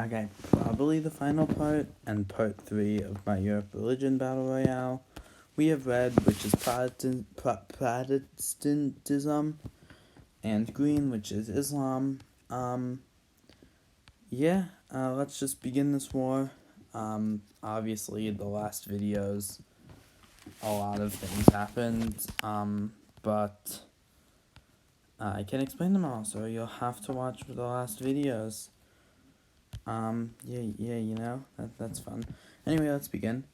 Okay, probably the final part and part 3 of my Europe religion battle royale. We have red, which is Protestantism, and green, which is Islam. Let's just begin this war. Obviously, the last videos, a lot of things happened, but I can explain them all, so you'll have to watch the last videos. That's fun. Anyway, let's begin.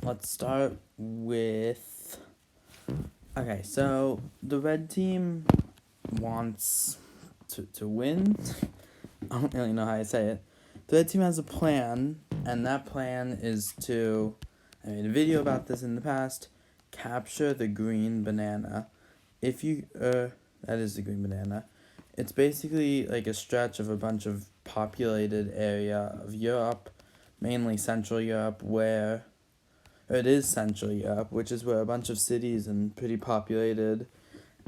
Let's start with... Okay, so the red team wants to win. I don't really know how I say it. The red team has a plan, and that plan is to... I made a video about this in the past. Capture the green banana. If you... that is the green banana. It's basically like a stretch of a bunch of populated area of Europe, mainly Central Europe, where it is Central Europe, which is where a bunch of cities and pretty populated.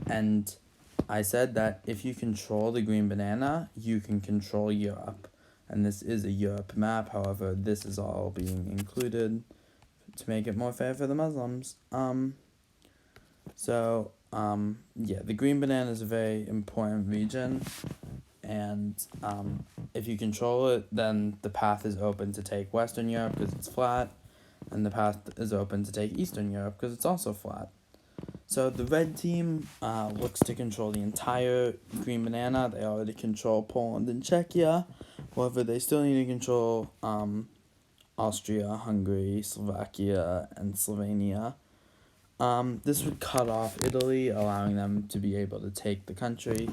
And I said that if you control the green banana, you can control Europe. And this is a Europe map, however, this is all being included to make it more fair for the Muslims. The green banana is a very important region, and if you control it, then the path is open to take Western Europe because it's flat, and the path is open to take Eastern Europe because it's also flat. So the red team looks to control the entire green banana. They already control Poland and Czechia. However, they still need to control Austria, Hungary, Slovakia, and Slovenia. This would cut off Italy, allowing them to be able to take the country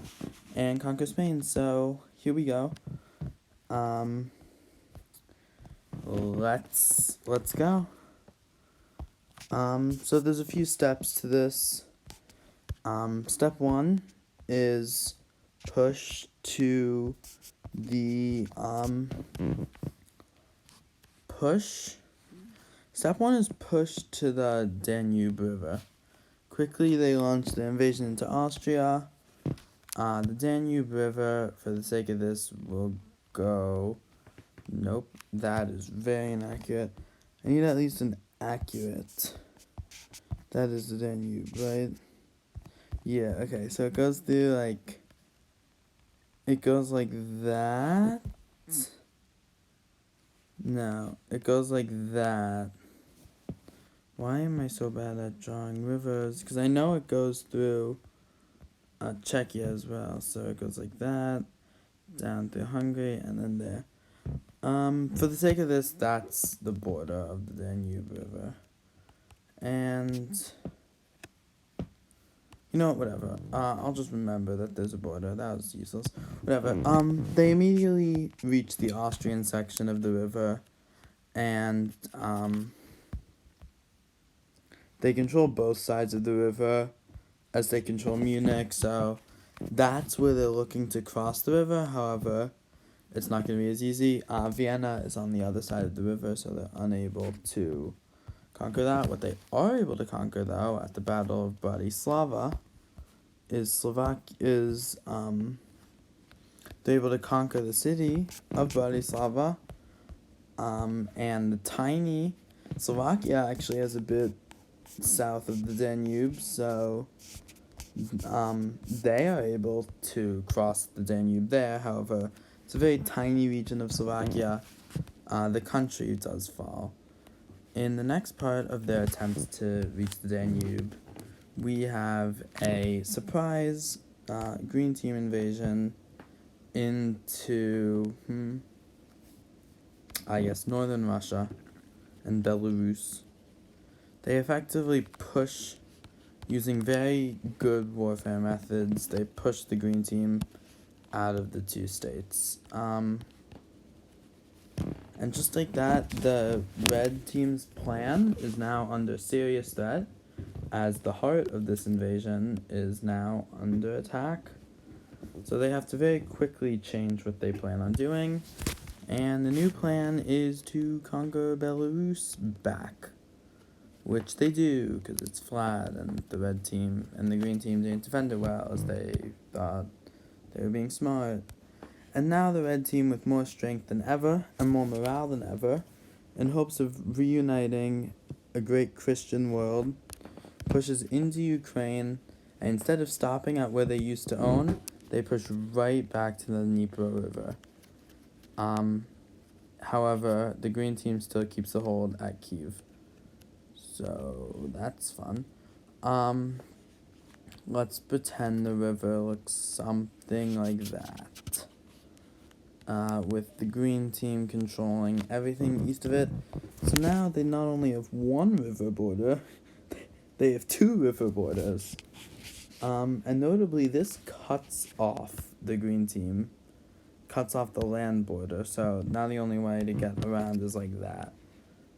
and conquer Spain. So here we go. Let's go. So there's a few steps to this. Step 1 is push to the Step 1 is push to the Danube River. Quickly, they launched the invasion into Austria. The Danube River, for the sake of this, will go... Nope, that is very inaccurate. I need at least an accurate. That is the Danube, right? Yeah, okay, so it goes through, it goes like that. No, it goes like that. Why am I so bad at drawing rivers? Because I know it goes through Czechia as well. So it goes like that, down through Hungary, and then there. For the sake of this, that's the border of the Danube River. And... you know what, whatever. I'll just remember that there's a border. That was useless. Whatever. They immediately reach the Austrian section of the river, and, they control both sides of the river, as they control Munich, so that's where they're looking to cross the river. However, it's not going to be as easy. Vienna is on the other side of the river, so they're unable to conquer that. What they are able to conquer, though, at the Battle of Bratislava, they're able to conquer the city of Bratislava, and the tiny Slovakia actually has a bit south of the Danube, so they are able to cross the Danube there. However, it's a very tiny region of Slovakia. The country does fall. In the next part of their attempts to reach the Danube, we have a surprise green team invasion into, northern Russia and Belarus. They effectively push, using very good warfare methods, they push the green team out of the two states. And just like that, the red team's plan is now under serious threat, as the heart of this invasion is now under attack. So they have to very quickly change what they plan on doing, and the new plan is to conquer Belarus back, which they do, because it's flat, and the red team and the green team didn't defend it well, as they thought they were being smart. And now the red team, with more strength than ever and more morale than ever, in hopes of reuniting a great Christian world, pushes into Ukraine, and instead of stopping at where they used to own, they push right back to the Dnieper River. However, the green team still keeps a hold at Kyiv. So that's fun. Let's pretend the river looks something like that. With the green team controlling everything east of it. So now they not only have one river border, they have two river borders. And notably, this cuts off the green team, cuts off the land border, so now the only way to get around is like that.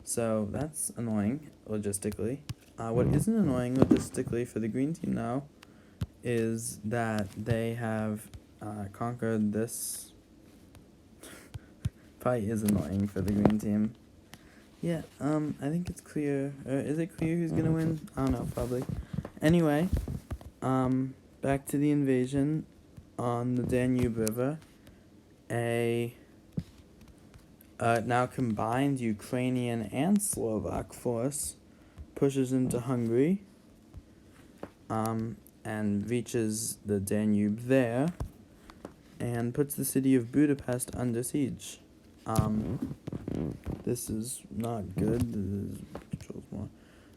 So that's annoying, logistically. What isn't annoying logistically for the green team now is that they have conquered this. Probably is annoying for the green team. Yeah, I think it's clear. Is it clear who's gonna win? I don't know, probably. Anyway, back to the invasion on the Danube River. A now combined Ukrainian and Slovak force pushes into Hungary, and reaches the Danube there, and puts the city of Budapest under siege. This is not good.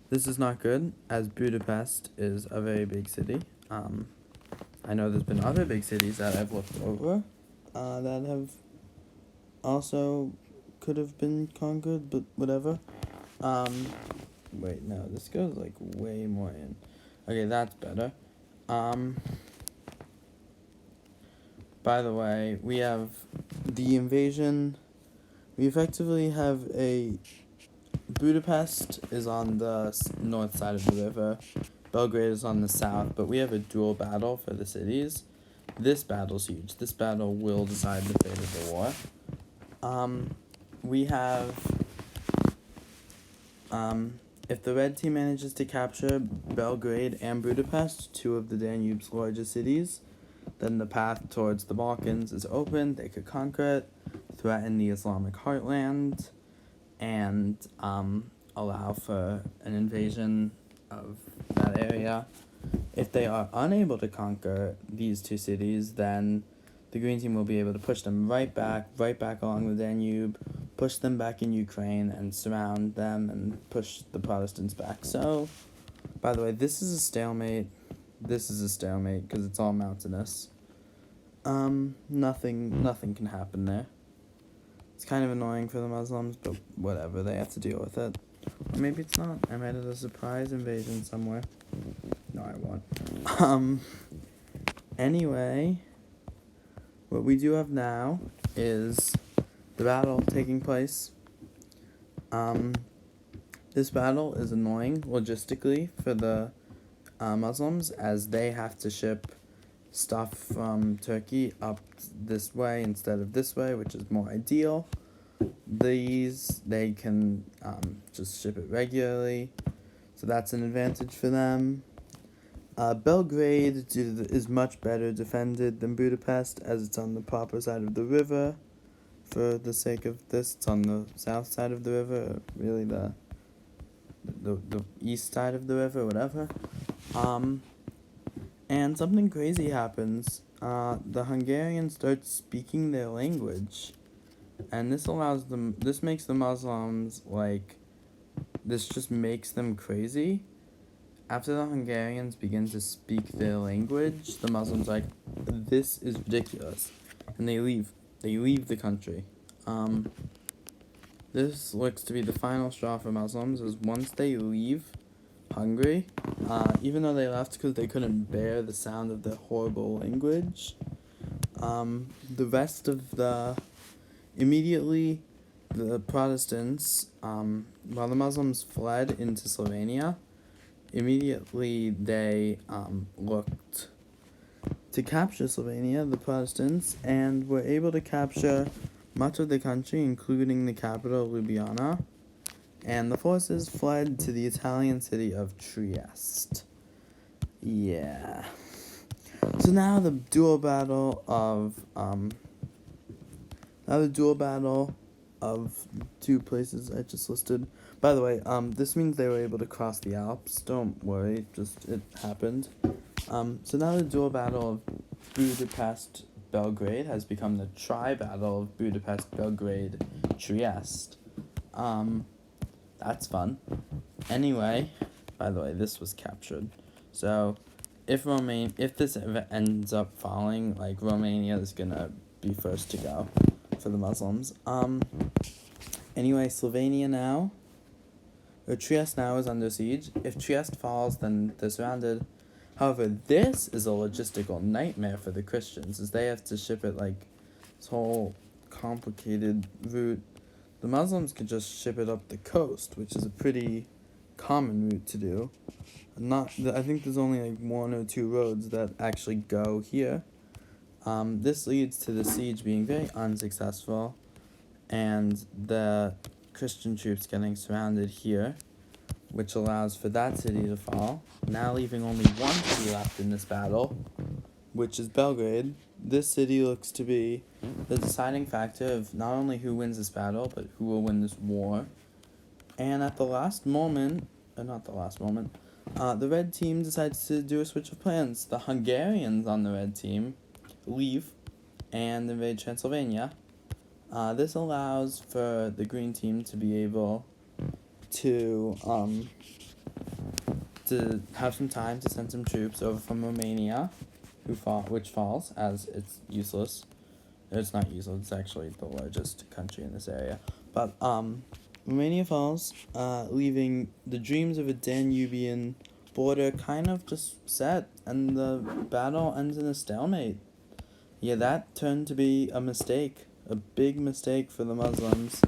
This is not good, as Budapest is a very big city. I know there's been other big cities that I've looked over that have also could have been conquered, but whatever. Wait, no, this goes like way more in. Okay, that's better. By the way, we have the invasion. We effectively have a Budapest is on the north side of the river. Belgrade is on the south, but we have a dual battle for the cities. This battle's huge. This battle will decide the fate of the war. We have, if the red team manages to capture Belgrade and Budapest, two of the Danube's largest cities, then the path towards the Balkans is open. They could conquer it, threaten the Islamic heartland, and allow for an invasion of that area. If they are unable to conquer these two cities, then the green team will be able to push them right back along the Danube, push them back in Ukraine, and surround them and push the Protestants back. So, by the way, this is a stalemate. This is a stalemate because it's all mountainous. Nothing can happen there. It's kind of annoying for the Muslims, but whatever, they have to deal with it. Or maybe it's not. I might have a surprise invasion somewhere. No, I won't. Anyway, what we do have now is the battle taking place. This battle is annoying logistically for the Muslims, as they have to ship stuff from Turkey up this way instead of this way, which is more ideal. They can just ship it regularly, so that's an advantage for them. Belgrade is much better defended than Budapest, as it's on the proper side of the river. For the sake of this, it's on the south side of the river, really the east side of the river, whatever. And something crazy happens. The Hungarians start speaking their language, and this makes the Muslims, this just makes them crazy. After the Hungarians begin to speak their language, the Muslims are like, this is ridiculous, and they leave the country. This looks to be the final straw for Muslims, is once they leave Hungary, even though they left because they couldn't bear the sound of their horrible language, the rest of immediately the Protestants, while the Muslims fled into Slovenia, immediately they looked to capture Slovenia, the Protestants, and were able to capture much of the country, including the capital, Ljubljana, and the forces fled to the Italian city of Trieste. Yeah. So now the dual battle of Now the dual battle of two places I just listed. By the way, this means they were able to cross the Alps. Don't worry, just it happened. So now the dual battle of Budapest Belgrade has become the tri-battle of Budapest Belgrade Trieste. That's fun. Anyway, by the way, this was captured. So if this ends up falling, like Romania is gonna be first to go for the Muslims. Anyway, Slovenia now. Or Trieste now is under siege. If Trieste falls, then they're surrounded. However, this is a logistical nightmare for the Christians, as they have to ship it like this whole complicated route. The Muslims could just ship it up the coast, which is a pretty common route to do. I think there's only like 1 or 2 roads that actually go here. This leads to the siege being very unsuccessful, and the Christian troops getting surrounded here, which allows for that city to fall, now leaving only one city left in this battle, which is Belgrade. This city looks to be the deciding factor of not only who wins this battle, but who will win this war. And at the last moment, the red team decides to do a switch of plans. The Hungarians on the red team leave and invade Transylvania. This allows for the green team to be able to have some time to send some troops over from Romania, which falls, as it's useless. It's not useless, it's actually the largest country in this area. But Romania falls, leaving the dreams of a Danubian border kind of just set, and the battle ends in a stalemate. Yeah, that turned to be a mistake, a big mistake for the Muslims.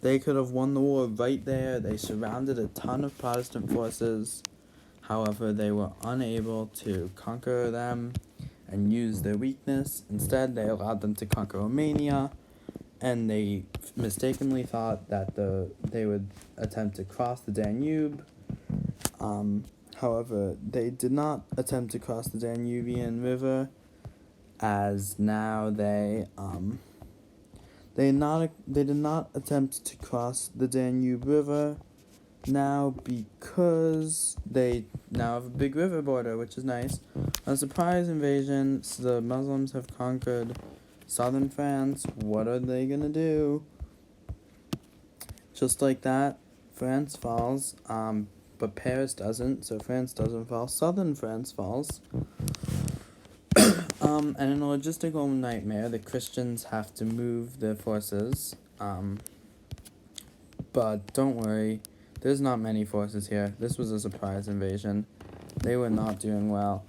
They could have won the war right there. They surrounded a ton of Protestant forces. However, they were unable to conquer them and use their weakness. Instead, they allowed them to conquer Romania, and they mistakenly thought that they would attempt to cross the Danube. However, they did not attempt to cross the Danubian River, as now they did not attempt to cross the Danube River now, because they now have a big river border, which is nice. A surprise invasion, so the Muslims have conquered southern France. What are they gonna do? Just like that, France falls, but Paris doesn't, so France doesn't fall. Southern France falls. And in a logistical nightmare, the Christians have to move their forces. But don't worry, there's not many forces here. This was a surprise invasion. They were not doing well.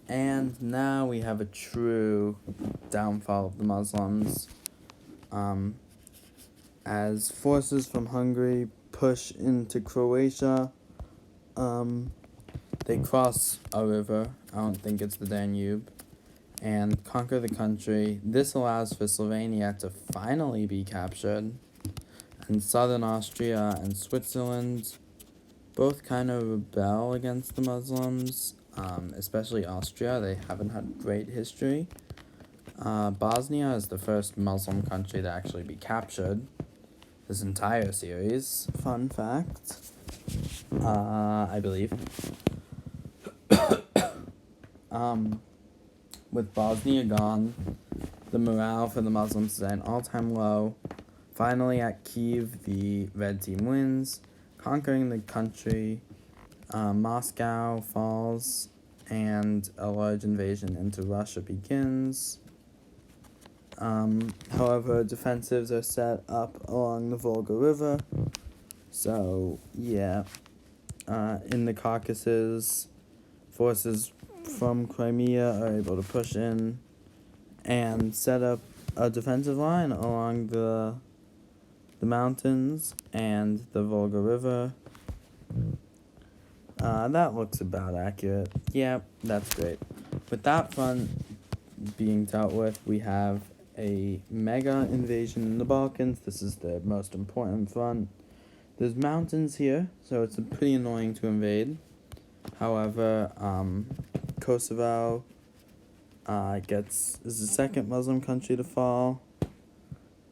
And now we have a true downfall of the Muslims. As forces from Hungary push into Croatia, they cross a river, I don't think it's the Danube, and conquer the country. This allows for Slovenia to finally be captured, and southern Austria and Switzerland both kind of rebel against the Muslims, especially Austria. They haven't had great history. Bosnia is the first Muslim country to actually be captured this entire series. Fun fact. I believe. With Bosnia gone, the morale for the Muslims is at an all-time low. Finally, at Kyiv, the red team wins, conquering the country. Moscow falls, and a large invasion into Russia begins. However, defensives are set up along the Volga River. So, yeah. In the Caucasus, forces from Crimea are able to push in and set up a defensive line along the mountains and the Volga River. That looks about accurate. Yeah, that's great. With that front being dealt with, we have a mega invasion in the Balkans. This is the most important front. There's mountains here, so it's pretty annoying to invade. However, Kosovo is the second Muslim country to fall.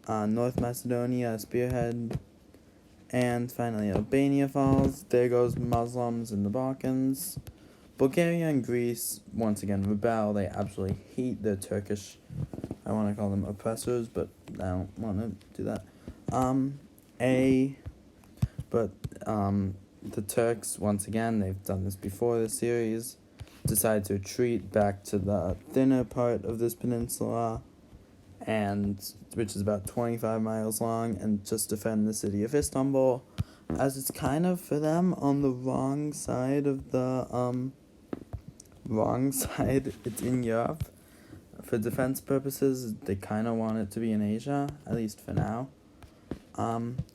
North Macedonia, spearhead, and finally Albania falls. There goes Muslims in the Balkans. Bulgaria and Greece once again rebel. They absolutely hate the Turkish, I want to call them oppressors, but I don't want to do that. The Turks, once again, they've done this before the series, decide to retreat back to the thinner part of this peninsula, and which is about 25 miles long, and just defend the city of Istanbul, as it's kind of for them on the wrong side of the wrong side. It's in Europe. For defense purposes, they kind of want it to be in Asia, at least for now.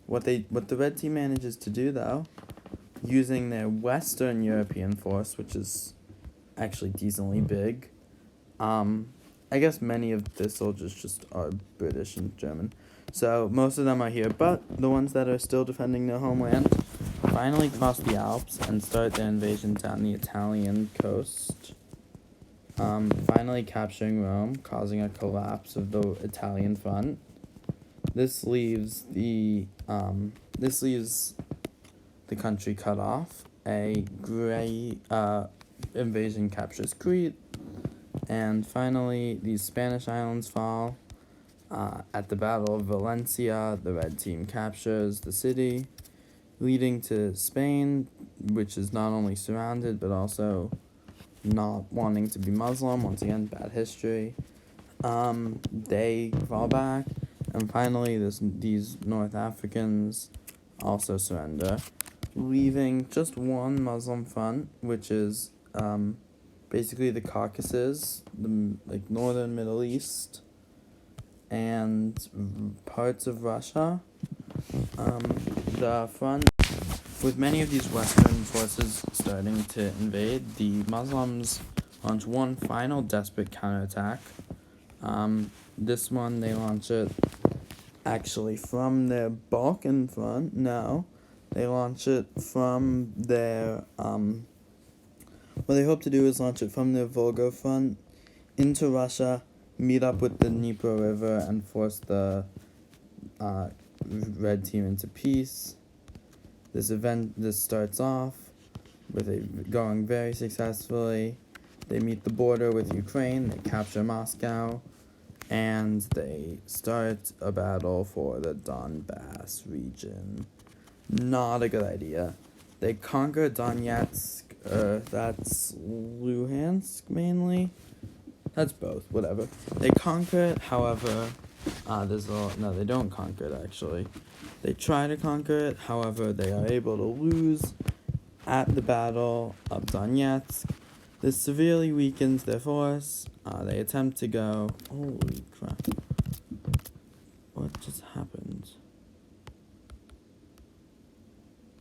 What the red team manages to do though, using their Western European force, which is actually decently big. I guess many of the soldiers just are British and German, so most of them are here, but the ones that are still defending their homeland finally cross the Alps and start their invasion down the Italian coast, finally capturing Rome, causing a collapse of the Italian front. This leaves the country cut off. A great invasion captures Crete, and finally these Spanish islands fall. At the Battle of Valencia, the red team captures the city, leading to Spain, which is not only surrounded but also not wanting to be Muslim. Once again, bad history. They fall back, and finally these North Africans also surrender, leaving just one Muslim front, which is basically the Caucasus, the northern Middle East, and parts of Russia. The front, with many of these Western forces starting to invade, the Muslims launch one final desperate counterattack. This one, they launch it actually from their Balkan front. No, they launch it from their, what they hope to do is launch it from their Volga front into Russia, meet up with the Dnieper River, and force the red team into peace. This starts off with it going very successfully. They meet the border with Ukraine, they capture Moscow, and they start a battle for the Donbass region. Not a good idea. They conquer Donetsk, that's Luhansk mainly? That's both, whatever. They conquer it, however, they don't conquer it actually. They try to conquer it, however, they are able to lose at the Battle of Donetsk. This severely weakens their force. They attempt to go. Holy crap. What just happened?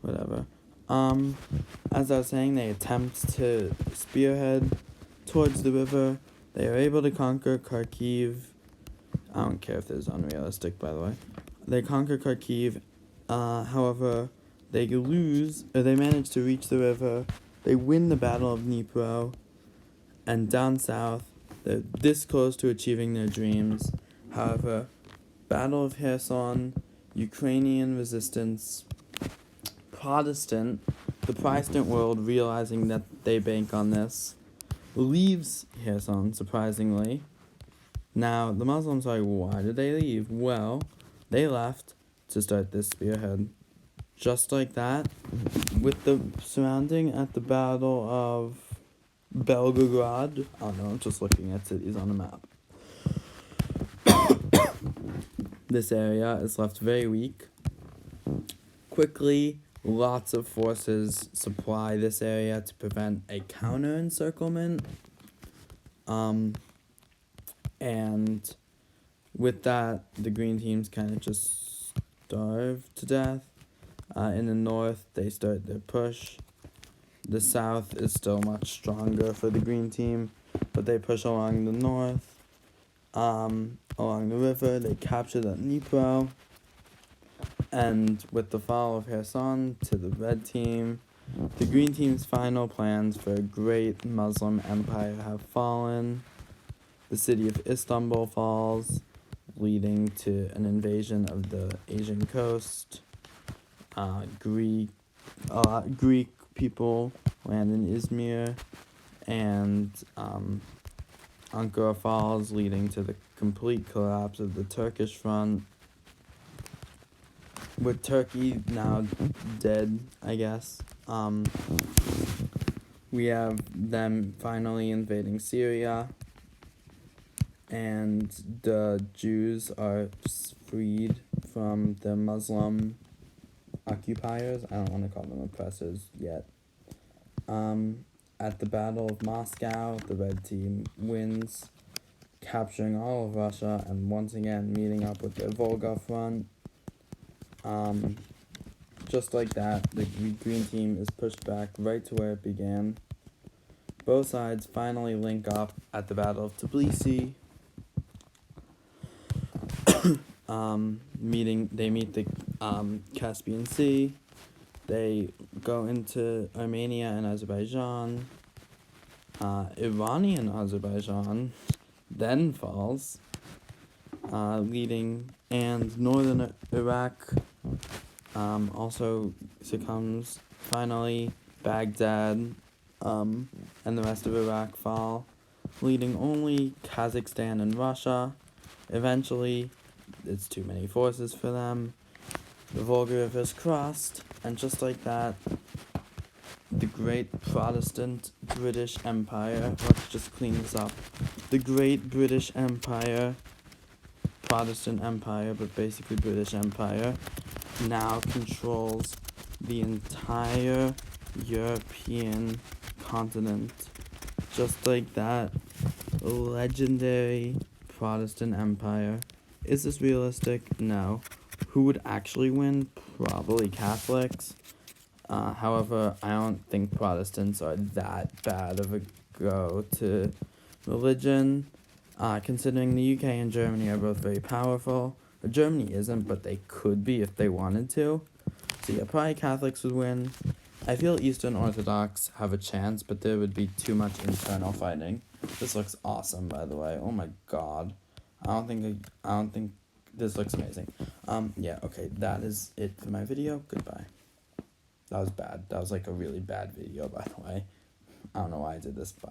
Whatever. As I was saying, they attempt to spearhead towards the river. They are able to conquer Kharkiv. I don't care if this is unrealistic, by the way. They conquer Kharkiv. However, they manage to reach the river. They win the Battle of Dnipro, and down south, they're this close to achieving their dreams. However, Battle of Kherson, Ukrainian resistance, the Protestant world, realizing that they bank on this, leaves Kherson, surprisingly. Now, the Muslims are like, why did they leave? Well, they left to start this spearhead. Just like that, with the surrounding at the Battle of Belgorod. Oh no, I'm just looking at cities on a map. This area is left very weak. Quickly, lots of forces supply this area to prevent a counter-encirclement. And with that, the green teams kind of just starve to death. In the north, they start their push. The south is still much stronger for the green team, but they push along the north. Along the river, they capture the Dnipro. And with the fall of Kherson to the red team, the green team's final plans for a great Muslim empire have fallen. The city of Istanbul falls, leading to an invasion of the Asian coast. Greek people land in Izmir, and Ankara falls, leading to the complete collapse of the Turkish front. With Turkey now dead, I guess, we have them finally invading Syria, and the Jews are freed from the Muslim occupiers. I don't want to call them oppressors yet. At the Battle of Moscow, the red team wins, capturing all of Russia and once again meeting up with the Volga front. Just like that, the green team is pushed back right to where it began. Both sides finally link up at the Battle of Tbilisi. They meet the Caspian Sea. They go into Armenia and Azerbaijan. Iranian Azerbaijan then falls, and northern Iraq also succumbs. Finally, Baghdad and the rest of Iraq fall, leaving only Kazakhstan and Russia. Eventually, it's too many forces for them. The Volga River is crossed, and just like that, the great Protestant British Empire, let's just clean this up. The great British Empire, Protestant Empire, but basically British Empire, now controls the entire European continent. Just like that, the legendary Protestant Empire. Is this realistic? No. Who would actually win? Probably Catholics. However, I don't think Protestants are that bad of a go to religion, considering the UK and Germany are both very powerful. Germany isn't, but they could be if they wanted to. So yeah, probably Catholics would win. I feel Eastern Orthodox have a chance, but there would be too much internal fighting. This looks awesome, by the way. Oh my god. I don't think this looks amazing. Yeah, okay, that is it for my video. Goodbye. That was bad. That was like a really bad video, by the way. I don't know why I did this, but